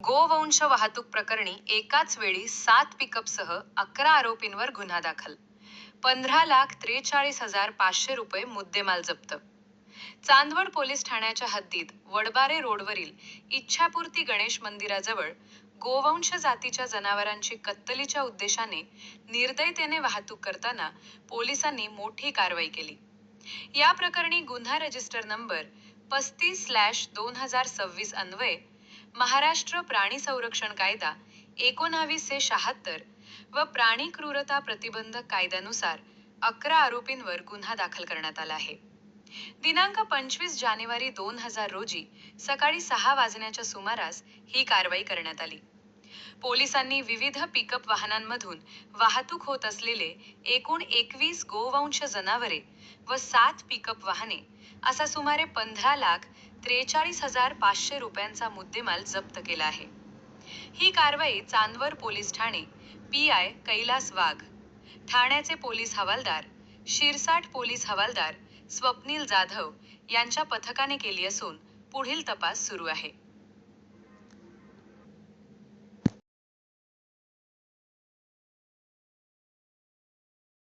गोवंश वाहतूक प्रकरणी एकाच वेळी 7 पिकअपसह 11 आरोपींवर गुन्हा दाखल. 15,43,500 रुपये मुद्देमाल जप्त. चांदवड पोलीस ठाण्याच्या हद्दीत वडबारे रोडवरील इच्छापूर्ती गणेश मंदिराजवळ गोवंश जातीच्या जनावरांची कत्तलीच्या उद्देशाने निर्दयतेने वाहतूक करताना पोलिसांनी मोठी कारवाई केली. या प्रकरणी गुन्हा रजिस्टर नंबर 35/2026 अन्वये महाराष्ट्र प्राणी संरक्षण कायदा 1976 व प्राणी क्रूरता प्रतिबंधक कायद्यानुसार 11 आरोपींवर गुन्हा दाखल करण्यात आला आहे. दिनांक 25 जानेवारी 2000 रोजी सकाळी 6 वाजण्याच्या सुमारास ही कारवाई करण्यात आली. पोलिसांनी विविध पिकअप वाहनांमधून वाहतूक होत असलेले एकूण 21 गोवंश जनावरे व 7 पिकअप वाहने असा सुमारे 15,43,500 रुपयांचा मुद्देमाल जप्त केला आहे. ही कारवाई चांदवड पोलीस ठाणे पी.आय. कैलास वाघ, ठाण्याचे पोलीस हवालदार, शिरसाट पोलीस हवालदार स्वप्नील जाधव यांच्या पथकाने केली असून पुढील तपास सुरू आहे.